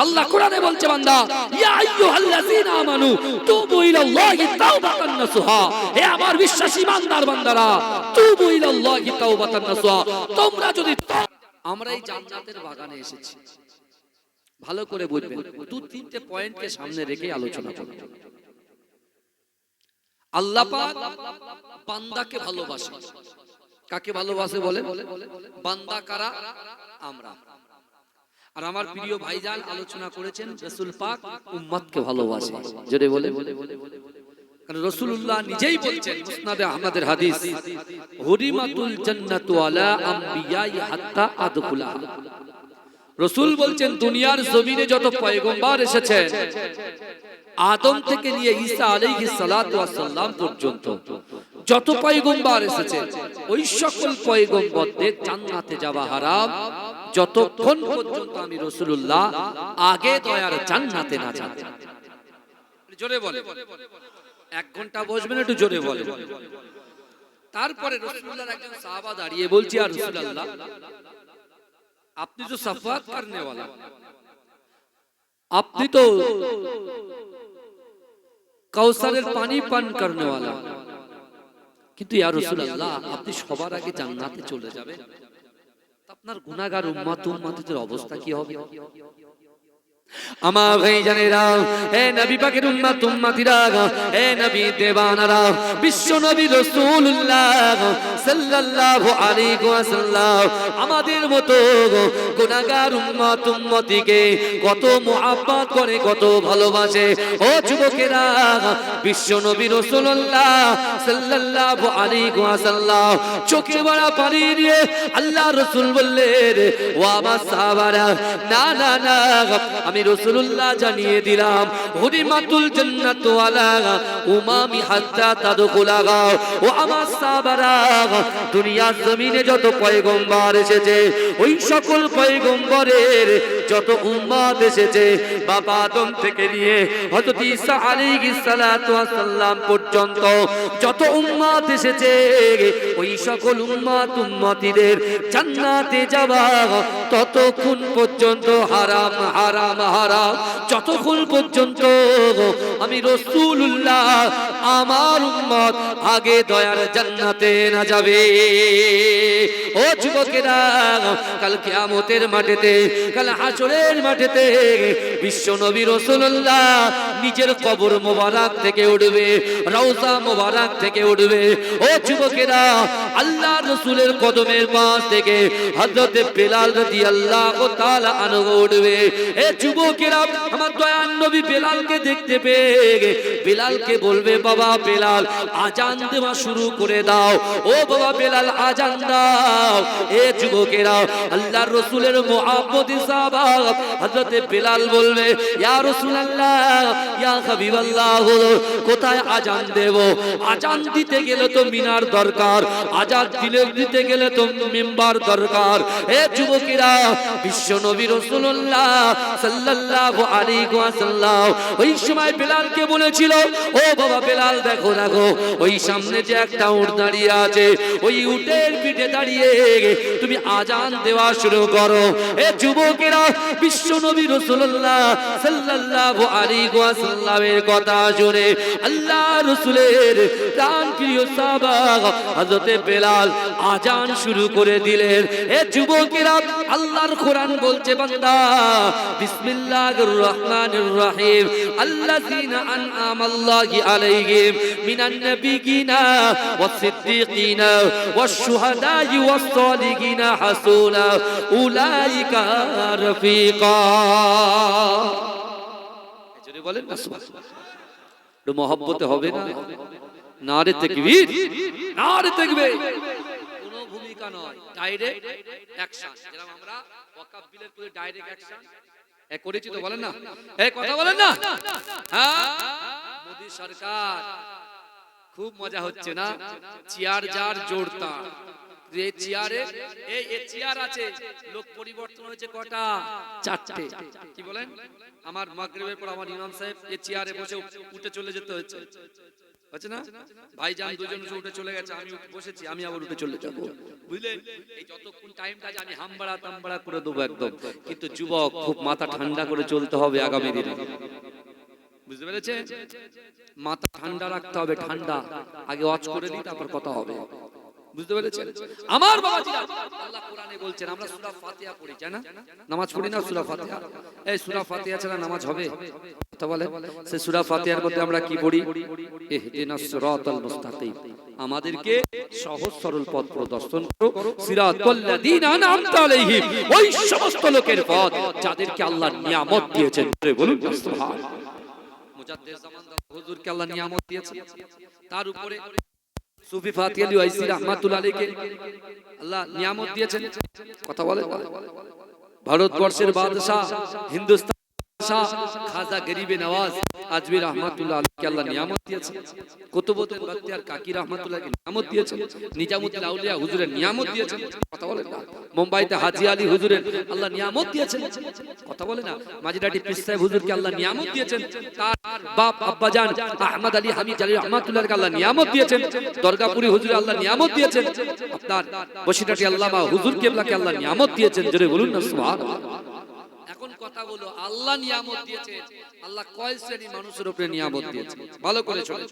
আল্লাহ কোরআনে বলছে বান্দা ইয়া আইয়ুহাল্লাযীনা আমানু তুবু ইলাল্লাহি তাওবাতান নাসুহা, হে আমার বিশ্বাসী ইমানদার বান্দারা, তুবু ইলাল্লাহি তাওবাতান নাসুহা, তোমরা যদি আমরা এই জান্নাতের বাগানে এসেছি, ভালো করে বুঝবেন, দু তিনটে পয়েন্টকে সামনে রেখে আলোচনা করব। আল্লাহ পাক বান্দাকে ভালোবাসে। কাকে ভালোবাসে বলেন? বান্দা কারা? আমরা। আর আমার প্রিয় ভাইজান আলোচনা করেছেন রাসূল পাক উম্মতকে ভালোবাসে। জোরে বলে, কারণ রাসূলুল্লাহ নিজেই বলছেন, মুসনাদে আহমদের হাদিস, হুরিমাতুল জান্নাতু আলা আমবিয়াই হাত্তা আদখুলাহা। রাসূল বলছেন দুনিয়ার জমিনে যত পয়গম্বর এসেছেন, আদম থেকে নিয়ে ঈসা আলাইহিস সালাতু ওয়াস সালাম পর্যন্ত যত পয়গম্বর এসেছে, ওই সকল পয়গম্বরদের জান্নাতে যাওয়া হারাম যতক্ষণ পর্যন্ত আমি রাসূলুল্লাহ আগে দয়ার জান্নাতে না যাই। জোরে বলে, 1 ঘন্টা বসবেন, একটু জোরে বলে। তারপরে রাসূলুল্লাহর একজন সাহাবা দাঁড়িয়ে বলছি, আর রাসূলুল্লাহ আপনি তো সাফাত করনে वाला, আপনি তো কাউসারের পানি পান করনে वाला, কিন্তু ইয়া রাসূলুল্লাহ আপনি সবার আগে জান্নাতে চলে যাবেন, আপনার গুনাহগার উম্মতের অবস্থা কি হবে? আমার ভাইজানেরা, হে নবী পাকের উম্মতিরা, হে নবী দেবানারা, বিশ্ব নবী রাসূলুল্লাহ সাল্লাল্লাহু আলাইহি ওয়াসাল্লাম আমাদের মতো গুনাহগার উম্মতিকে কত মুহাব্বত করে, কত ভালোবাসে। ও যুবকেরা, বিশ্ব নবী রাসূলুল্লাহ সাল্লাল্লাহু আলাইহি ওয়াসাল্লাম চোখে ভরা পানি দিয়ে আল্লাহ রাসূল বললেন, ও আমার সাহাবারা, না না না, আমি রাসূলুল্লাহ জানিয়ে দিলাম, হুরিমাতুল জান্নাতু আলা উমামি হাত্তা তাদখুলাহা। ও আমার সাহাবারা, দুনিয়ার জমিনে যত পয়গম্বর এসেছে, ওই সকল পয়গম্বরের যত উম্মত এসেছে, বাবা আদম থেকে নিয়ে হযরত ঈসা আলাইহিস সালাতু ওয়াস সালাম পর্যন্ত যত উম্মত এসেছে, ওই সকল উম্মতিদের জান্নাতে যাওয়া ততক্ষণ পর্যন্ত হারাম হারাম হারাম, যতক্ষণ পর্যন্ত আমি রাসূলুল্লাহ আমার উম্মত আগে দয়ার জান্নাতে না যাবে। ও যুবকেরা, কাল কিয়ামতের মাঠেতে, কাল হাশরের মাঠেতে বিশ্ব নবী রাসূলুল্লাহ নিজের কবর মোবারক থেকে উঠবে, রওজা মোবারক থেকে উঠবে। ও যুবকেরা, আল্লাহর রাসূলের কদমের পাশ থেকে হযরত বেলাল রাদিয়াল্লাহু তাআলা আনহু উঠবে। এ যুবকেরা, আমার দয়ার নবী বেলালকে দেখতে পেয়ে বেলালকে বলবে, বাবা বেলাল আজান দেওয়া শুরু করে দাও। ও বাবা বেলাল আজান দাও। এ যুবকেরা, আল্লাহর রাসূলের মুহাব্বতী সাহাবা হযরত বেলাল বলবে, ইয়া রাসূলুল্লাহ, ইয়া হাবিবাল্লাহ, কোথায় আজান দেব? আজান দিতে গেলে তো মিনার দরকার, আজান দিতে গেলে তো মিম্বার দরকার। এ যুবকেরা, বিশ্ব নবী রাসূলুল্লাহ সাল্লাল্লাহু আলাইহি ওয়াসাল্লাম ওই সময় বেলালকে বলেছিল, ও বাবা বেলাল, দেখো দেখো ওই সামনে যে একটা উট দাঁড়িয়ে আছে, ওই উটের পিঠে দাঁড়িয়ে তুমি আজান দেওয়া শুরু করো। এ যুবকেরা, বিশ্ব নবী রাসূলুল্লাহ সাল্লাল্লাহু আলাইহি ওয়াসাল্লামের কথা শুনে আল্লাহ রাসূলের প্রাণ প্রিয় সাহাবা হযরত বেলাল আজান শুরু করে দিলেন। এ যুবকেরা, আল্লাহর কোরআন বলছে, বান্দা বিসমিল্লাহির রহমানির রহিম, আল্লাযীনা আন'আমাল্লাহু আলাইহিম মিনান নাবিয়িনা ওয়াস সিদ্দিকিনা ওয়াশ শুহাদা'i ওয়াস সালিহিনা হাসুনা উলাইকা রাফিকা। এজন্য বলেন না সুবহানাল্লাহ, তো মহব্বতে হবে না? নারে তাকবীর, নারে তাকবীর। কোনো ভূমিকা নয়, ডাইরেক্ট অ্যাকশন। যেরকম আমরা ওয়াকফ বিলের পুরো ডাইরেক্ট অ্যাকশন করেছি তো, বলেন না? এই কথা বলেন না? হ্যাঁ, মোদি সরকার খুব মজা হচ্ছে না? চেয়ার যার জোড়তা, এই চেয়ারে এই চেয়ার আছে, লোক পরিবর্তন হয়েছে কটা? 4টে। কি বলেন? আমার মাগরিবের পর আমার ইমাম সাহেব এই চেয়ারে বসে উঠে চলে যেতে হচ্ছে, আছে না? ভাইজান দুজন উঠে চলে গেছে, আমি বসেছি, আমি আবার উঠে চলে যাব, বুঝলেন? এই যতক্ষণ টাইমটা আমি হামবাড়া তামবাড়া করে দেবো একদম, কিন্তু যুবক খুব মাথা ঠান্ডা করে চলতে হবে আগামী দিনে, বুঝতে পেরেছে? মাথা ঠান্ডা রাখতে হবে, ঠান্ডা। আগে ওয়াজ করে দিই, তারপর কথা হবে, বুঝতে পেরেছেন? আমার বাবাজিরা, আল্লাহ কোরআনে বলছেন, আমরা সূরা ফাতিহা পড়ি, জানেন না? নামাজ পড়ি না সূরা ফাতিহা? এই সূরা ফাতিহা ছাড়া নামাজ হবে? কথা বলে। সেই সূরা ফাতিহার মধ্যে আমরা কি পড়ি? ইহদিনাস সিরাতাল মুস্তাকিম, আমাদেরকে সহজ সরল পথ প্রদর্শন করো, সিরাতাল লাযিনা আনআমতা আলাইহিম, ওই সমস্ত লোকের পথ যাদেরকে আল্লাহ নিয়ামত দিয়েছেন। বলুন সুবহানাল্লাহ। মুজাদ্দিদ জামান হুজুরকে আল্লাহ নিয়ামত দিয়েছেন, তার উপরে সুফি ফাতি আলী ওয়াইসি রাহমাতুল্লাহ আলাইহিকে আল্লাহ নিয়ামত দিয়েছেন। কথা বলে। ভারতবর্ষের বাদশা, হিন্দুস্তান শাহ খাজা গরিবে নওয়াজ আজমি রহমাতুল্লাহ আলাইহিকে আল্লাহ নিয়ামত দিয়েছেন। কুতুবউদ্দিন বখতিয়ার কাকি রহমাতুল্লাহকে নিয়ামত দিয়েছেন। নিজামুদ্দিন আউলিয়া হুজুরের নিয়ামত দিয়েছেন। কথা বলে না? মুম্বাইতে হাজী আলী হুজুরের আল্লাহ নিয়ামত দিয়েছেন। কথা বলে না? মাজিরাটি পীর সাহেব হুজুরকে আল্লাহ নিয়ামত দিয়েছেন। তার বাপ আব্বাজান আহমদ আলী হামিদ আলী রহমাতুল্লাহকে আল্লাহ নিয়ামত দিয়েছেন। দরগাপুরি হুজুর আল্লাহ নিয়ামত দিয়েছেন। আপনার বসিরহাটি আল্লামা হুজুর কেবলাকে আল্লাহ নিয়ামত দিয়েছেন। জোরে বলুন না সুবহানাল্লাহ। এখন কথা বলো, আল্লাহ নিয়ামত দিয়েছেন, আল্লাহ কয় শ্রেণী মানুষের উপরে নিয়ামত দিয়েছেন? ভালো করে শুনুন।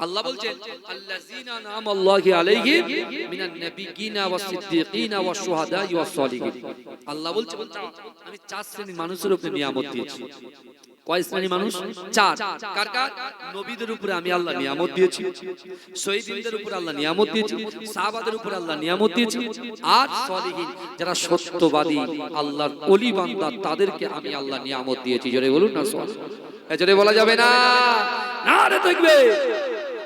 আল্লাহ বলছেন, আল্লাযীনা নামাল্লাহু আলাইহিম মিনান নাবিয়্যিনা ওয়াস সিদ্দীকিনা ওয়াস শুহাদাই ওয়াস সালিহিন। আল্লাহ বলছেন, আমি চার শ্রেণী মানুষের উপরে নিয়ামত দিয়েছি। কয় শ্রেণী মানুষ? চার। কার কার? নবীদের উপরে আমি আল্লাহ নিয়ামত দিয়েছি, শহীদদের উপরে আল্লাহ নিয়ামত দিয়েছি, সাহাবাদের উপরে আল্লাহ নিয়ামত দিয়েছি, আর সালিহিন যারা সত্যবাদী আল্লাহর ওলি বান্দা তাদেরকে আমি আল্লাহ নিয়ামত দিয়েছি। জোরে বলুন না সুবহানাল্লাহ। জোরে বলা যাবে না? নারে তাকবীর।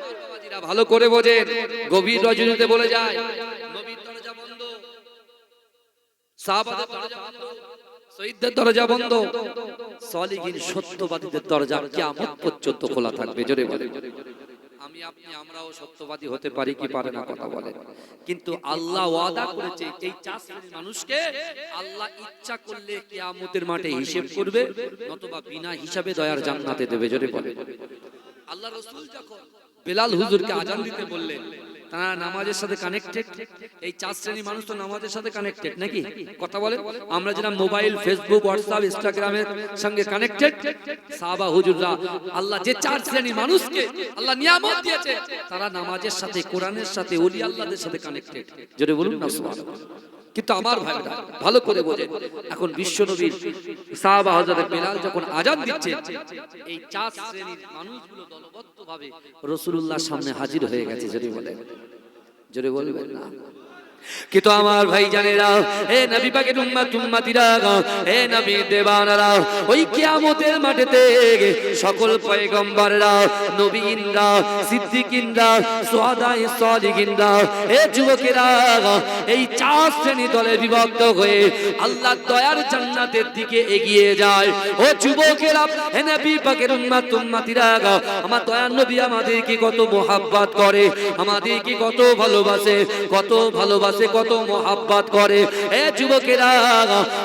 আমার বাবাজিরা ভালো করে বোঝেন, গভীর রজনীতে বলে যায়, নবীর দরজা বন্ধ, সাহাবাদের দরজা বন্ধ, শহীদদের দরজা বন্ধ, সালিহিন সত্যবাদীদের দরজা কিয়ামত পর্যন্ত খোলা থাকবে। জোরে বলেন। আমি আপনি আমরাও সত্যবাদী হতে পারি কি পারে না? কথা বলেন। কিন্তু আল্লাহ ওয়াদা করেছে এই চার শ্রেণীর মানুষকে আল্লাহ ইচ্ছা করলে কিয়ামতের মাঠে হিসাব করবে, নতুবা বিনা হিসাবে দয়ার জান্নাতে দেবে। জোরে বলেন। আল্লাহ রাসূল যখন বেলাল হুজুরকে আজান দিতে বললেন, তারা নামাজের সাথে কানেক্টেড। এই চার শ্রেণীর মানুষ তো নামাজের সাথে কানেক্টেড নাকি? কথা বলে। আমরা যারা মোবাইল, ফেসবুক, হোয়াটসঅ্যাপ, ইনস্টাগ্রামের সঙ্গে কানেক্টেড, সাহাবা হুজুররা আল্লাহ যে চার শ্রেণীর মানুষকে আল্লাহ নিয়ামত দিয়েছে, তারা নামাজের সাথে, কোরআনের সাথে, ওলি আল্লাহদের সাথে কানেক্টেড। জোরে বলুন না সুবহানাল্লাহ। কিন্তু আমার ভাইরা ভালো করে বোঝেন, এখন বিশ্বনবীর সাহাবা হযরত বেলাল যখন আযান দিচ্ছে, এই চার শ্রেণীর মানুষগুলো দলবদ্ধভাবে রাসূলুল্লাহর সামনে হাজির হয়ে গেছে। জোরে বলেন। জোরে বলবেন না? কিন্তু আমার ভাই জানেরা, হে নবী পাকের উম্মত উম্মতিরা, হে নবী দেবানারা, ওই কিয়ামতের মাঠেতে সকল পয়গম্বররা, নবীনরা, সিদ্দিকিনরা, শুহাদায়ে সালিহিনরা, হে যুবকেরা, এই চার শ্রেণী দলে বিভক্ত হয়ে আল্লাহর দয়ার জান্নাতের দিকে এগিয়ে যায়। ও যুবকেরা, হে নবী পাকের উম্মত উম্মতিরা, আমার দয়ার নবী আমাদেরকে কত মোহাব্বত করে, আমাদেরকে কত ভালোবাসে, কত ভালোবাসে, কত মোহাব্বত করে। এ যুবকেরা,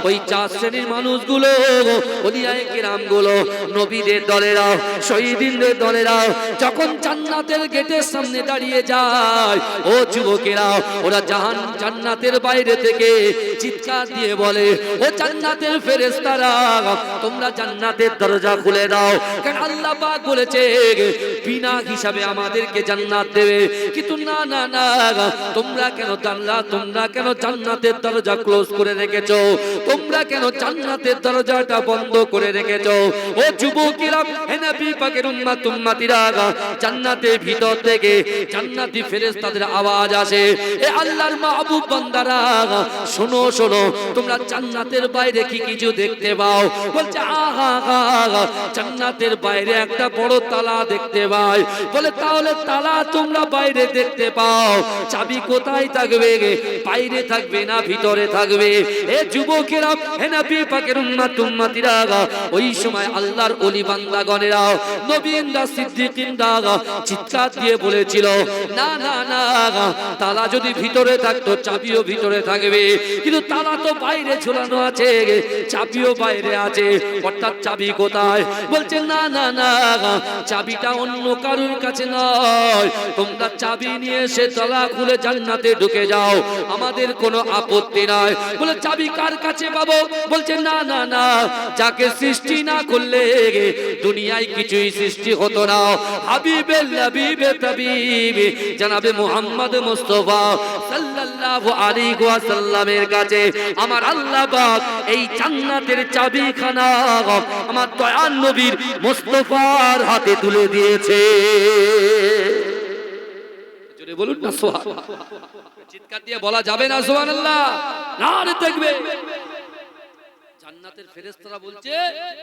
ওই চার শ্রেণীর মানুষগুলো, ওলিয়ায়ে কেরামগুলো, নবীদের দলেরা, শহীদদের দলেরা যখন জান্নাতের গেটের সামনে দাঁড়িয়ে যায়, ও যুবকেরা, ওরা জান্নাতের বাইরে থেকে চিৎকার দিয়ে বলে, ও জান্নাতের ফেরেশতারা, তোমরা জান্নাতের দরজা খুলে দাও। কারণ আল্লাহ পাক বলেছে বিনা হিসাবে আমাদেরকে জান্নাত দেবে। কিন্তু না না না, তোমরা কেন জান্নাতের দরজা ক্লোজ করে রেখেছো? তোমরা কেন জান্নাতের দরজাটা বন্ধ করে রেখেছো? ও যুবকেরা, হে নবী পাকের উম্মত উম্মতিরা, জান্নাতের ভিতর থেকে জান্নাতি ফেরেশতাদের আওয়াজ আসে, এ আল্লাহর মাহবুব বান্দারা, শোনো শোনো, তোমরা জান্নাতের বাইরে কি কিছু দেখতে পাও? বলছে, আহা আহা, জান্নাতের বাইরে একটা বড় তালা দেখতে পাই। বলে, তাহলে তালা তোমরা বাইরে দেখতে পাও, চাবি কোথায় থাকবে? বাইরে থাকবে না ভিতরে থাকবে। এ যুবকেরা, হে নবী পাকের উম্মত উম্মতিরা, ওই সময় আল্লাহর ওলি বান্দাগণেরা, নবীনরা, সিদ্দিকিনরা চিৎকার দিয়ে বলেছিল, না না না, তালা যদি ভিতরে থাকতো চাবিও ভিতরে থাকবে, কিন্তু তালা তো বাইরে ঝুলানো আছে, চাবিও বাইরে আছে, অর্থাৎ চাবি কোথায়? বলছে না না না, চাবিটা অন্য কারোর কাছে নয়, তোমরা চাবি নিয়ে এসে তালা খুলে জান্নাতে ঢুকে যাও, আমাদের কোনো আপত্তি নাই। বলে চাবি কার কাছে পাবো? বলছে না না না, যাকে সৃষ্টি না করলে দুনিয়ায় কিছুই সৃষ্টি হতো না, হাবিবে লাবিবে তাবিবে জনাবে মুহাম্মদ মুস্তাফা সাল্লাল্লাহু আলাইহি ওয়াসাল্লামের কাছে আমার আল্লাহ পাক এই জান্নাতের চাবিখানা আমার দয়ার নবীর মুস্তাফার হাতে তুলে দিয়েছে। জোরে বলুন না সুবহানাল্লাহ। চিৎকার দিয়ে বলা যাবে না সুবহানাল্লাহ? নারে তাকবীর। জান্নাতের ফেরেশতারা বলছে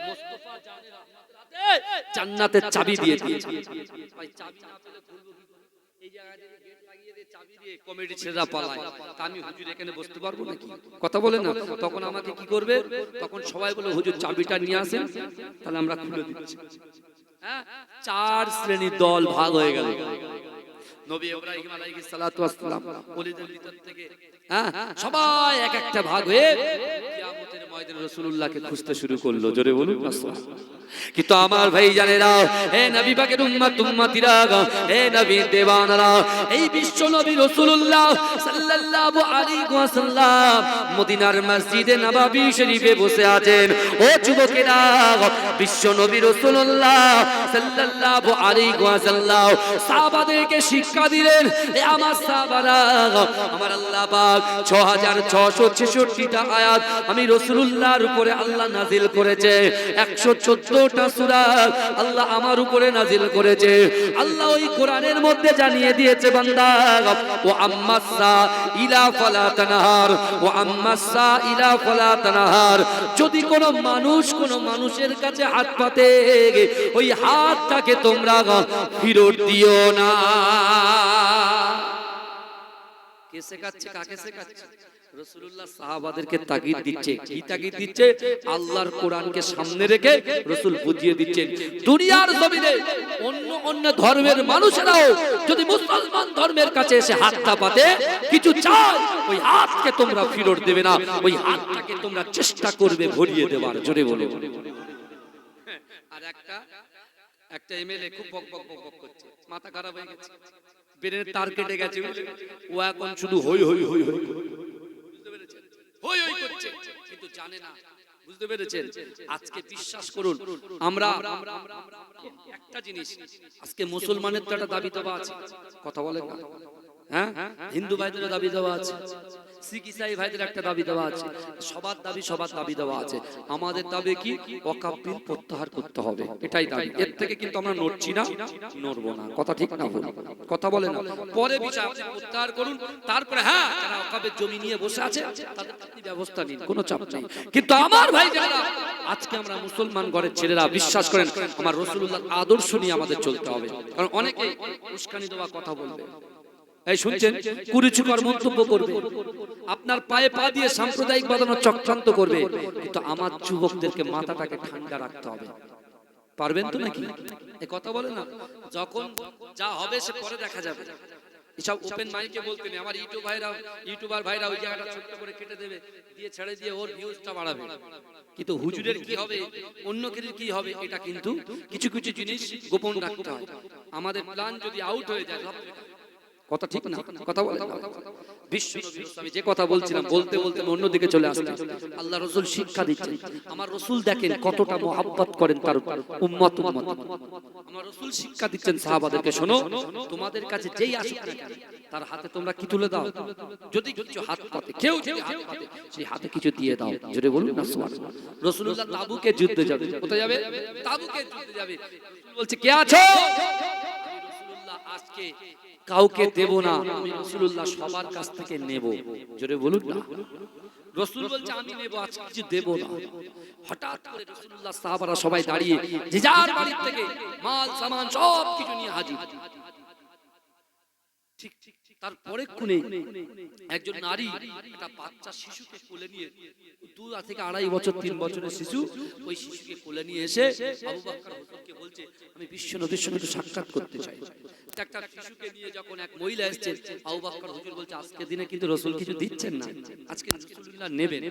মুস্তাফা জানের রহমতের হাতে জান্নাতের চাবি দিয়ে দিয়েছে। ভাই চাবি না পেলে খুলবো কি করে? এই জায়গা থেকে গেট লাগিয়ে দিয়ে চাবি দিয়ে কমিটি ছেড়া পালায়, তা আমি হুজুর এখানে বসতে পারবো নাকি? কথা বলে না? তখন আমাকে কি করবে? তখন সবাই বলে হুজুর চাবিটা নিয়ে আসেন, তাহলে আমরা খুলে দিচ্ছি। হ্যাঁ, চার শ্রেণীর দল ভাগ হয়ে গেল। নবী ইব্রাহিম আলাইহিস সালাতু ওয়াস সালাম ওলিদের ভিতর থেকে সবাই এক একটা ভাগ হয়ে কিয়ামতের ময়দানে রাসূলুল্লাহকে খুঁজতে শুরু করলো। জোরে বলুন না সুবহানাল্লাহ। কিন্তু আমার ভাই জানেরা, হে নবী পাকের উম্মত উম্মতিরা, হে নবী দেওয়ানরা, এই বিশ্ব নবী রাসূলুল্লাহ সাল্লাল্লাহু আলাইহি ওয়াসাল্লাম মদিনার মসজিদে নববী শরীফে বসে আছেন। ও যুবকেরা, বিশ্ব নবী রাসূলুল্লাহ সাল্লাল্লাহু আলাইহি ওয়াসাল্লাম সাহাবাদেরকে শিক্ষা দিলেন, এ আমার সাহাবারা, আমার আল্লাহ পাক 6666টা আয়াত আমি রাসূলুল্লাহর উপরে আল্লাহ নাযিল করেছে, 114টা সূরা আল্লাহ আমার উপরে নাযিল করেছে। আল্লাহ ওই কোরআনের মধ্যে জানিয়ে দিয়েছে, বান্দা ও আম্মাসা ইলা ফালা তানহার, ও আম্মাসা ইলা ফালা তানহার, যদি কোনো মানুষের কাছে হাত পাতে, ওই হাতটাকে তোমরা ফেরত দিও না। কে শেখাচ্ছে? কাকে শেখাচ্ছে? রাসূলুল্লাহ সাহাবাদেরকে তাগিদ দিচ্ছে। কি তাগিদ দিচ্ছে? আল্লাহর কোরআনকে সামনে রেখে রাসূল বুঝিয়ে দিচ্ছেন, দুনিয়ার জমিনে অন্য ধর্মের মানুষেরাও যদি মুসলমান ধর্মের কাছে এসে হাতটা পাতে, কিছু চায়, ওই হাতকে তোমরা ফেরত দেবে না, ওই হাতটাকে তোমরা চেষ্টা করবে ভরিয়ে দেওয়ার। জোরে বলে। আর একটা এমএলএ খুব বক বক বক বক করছে, মাথা খারাপ হয়ে গেছে, ব্রেনের তার কেটে গেছে, ও এখন শুধু হই হই হই হই, বুঝতে পেরেছেন? হই হই করছে, কিন্তু জানে না। বুঝতে পেরেছেন? আজকে বিশ্বাস করুন, আমরা একটা জিনিস, আজকে মুসলমানের তো একটা দাবি দাবা আছে, কথা বলেন না? হ্যাঁ, হিন্দু ভাইদের দাবি দেওয়া আছে, শিখ ইসাই ভাইদের একটা দাবি দেওয়া আছে, সবার দাবি দেওয়া আছে। আমাদের দাবি কি? ওয়াকফ বিল প্রত্যাহার করতে হবে, এটাই দাবি। এর থেকে কিন্তু আমরা নড়ছি না, নড়বো না। কথা ঠিক না? কথা বলে না? পরে বিষয় আপনি প্রত্যাহার করুন, তারপরে হ্যাঁ, যারা ওয়াকফের জমি নিয়ে বসে আছে তাদের আপনি ব্যবস্থা নিন, কোনো চাপ নেই। কিন্তু আমার ভাই যারা আজকে আমরা মুসলমান ঘরের ছেলেরা, বিশ্বাস করেন আমার রাসূলুল্লাহর আদর্শ নিয়ে আমাদের চলতে হবে। কারণ অনেকেই উস্কানি দেওয়া কথা বলবে, এই শুনছেন, কুরুচিকর মন্তব্য করবে, আপনার পায়ে পা দিয়ে সাম্প্রদায়িক বাঁধানোর চক্রান্ত করবে। কিন্তু আমার যুবকদেরকে মাথাটাকে ঠান্ডা রাখতে হবে। পারবেন তো নাকি? এই কথা বলে না? যখন যা হবে সে পরে দেখা যাবে। এসব ওপেন মাইকে বলতে নেই। আমার ইউটিউবার ভাইরা ওই জায়গাটা ছোট্ট করে কেটে দেবে, দিয়ে ছেড়ে দিয়ে ওর ভিউজটা বাড়াবে। কিন্তু হুজুরের কি হবে, অন্য কিছু কি হবে, এটা কিন্তু কিছু কিছু জিনিস গোপন রাখতে হয়। আমাদের প্ল্যান যদি আউট হয়ে যায়, কথা ঠিক না? কথা বলে। বিশ্ব নবী, আমি যে কথা বলছিলাম বলতে বলতে অন্যদিকে চলে আসলাম। আল্লাহ রাসূল শিক্ষা দিচ্ছেন। আমার রাসূল দেখেন কতটা মহব্বত করেন তার উম্মত। আমার রাসূল শিক্ষা দিচ্ছেন সাহাবাদেরকে, শোনো, তোমাদের কাছে যেই আসুক না কেন, তার হাতে তোমরা কি তুলে দাও? যদি কিছু হাত পাতে, কেউ যদি হাত পাতে, সেই হাতে কিছু দিয়ে দাও। জোরে বলুন না সুবহানাল্লাহ। রাসূলুল্লাহ তাবুকে যুদ্ধে যাবে। কোথায় যাবে? তাবুকে যুদ্ধে যাবে। বলছে, কে আছো? রাসূলুল্লাহ আজকে কাউকে দেব না, আমি রাসূলুল্লাহ সবার কাছ থেকে নেব। জোরে বলুন না। রাসূল বলছে, আমি নেব, আজকে কিছু দেব না। হঠাৎ করে রাসূলুল্লাহ সাহাবারা সবাই দাঁড়িয়ে যে যার বাড়ি থেকে মাল সামান সব কিছু নিয়ে হাজির। ঠিক ঠিক ঠিক তারপরে কোনে একজন নারী একটা বাচ্চা শিশুকে কোলে নিয়ে 2 থেকে 2.5 বছর 3 বছরের শিশু, ওই শিশুকে কোলে নিয়ে এসে আবু বকর হুজুরকে বলছে আমি বিশ্ব নবীর সঙ্গে একটু সাক্ষাৎ করতে চাই। একটা শিশুকে নিয়ে যখন এক মহিলা এসেছে, আবু বকর হুজুর বলছে আজকে দিনে কিন্তু রাসূল কিছু দিচ্ছেন না, আজকে রাসূলুল্লাহ নেবেন,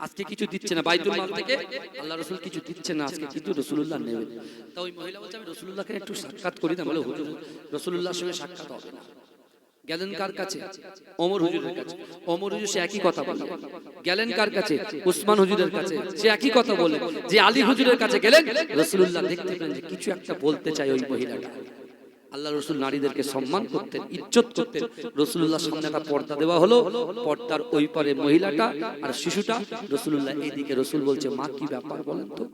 আজকে কিছু দিচ্ছে না, বাইতুল মাল থেকে আল্লাহ রাসূল কিছু দিচ্ছেন না, আজকে কিন্তু রাসূলুল্লাহ নেবেন। তা ওই মহিলা বলছে আমি রাসূলুল্লাহকে একটু সাক্ষাৎ করি না। বলে হুজুর রাসূলুল্লাহর সঙ্গে সাক্ষাৎ হবে না। গেলেন কার কাছে? ওমর হুজুরের কাছে। ওমর হুজুর সে একই কথা বলে। গেলেন কার কাছে? উসমান হুজুরের কাছে, সে একই কথা বলে। যে আলী হুজুরের কাছে গেলেন, রাসূলুল্লাহ দেখতে পেলেন যে কিছু একটা বলতে চায় ওই মহিলাটা। আল্লাহ রাসূল নারীদেরকে সম্মান করতেন, ইজ্জত করতেন। রাসূলুল্লাহর সামনে একটা পর্দা দেওয়া হলো, পর্দার ওই পারে মহিলাটা আর শিশুটা, রাসূলুল্লাহ এইদিকে। রাসূল বলছে মা কি ব্যাপার বলেন তো,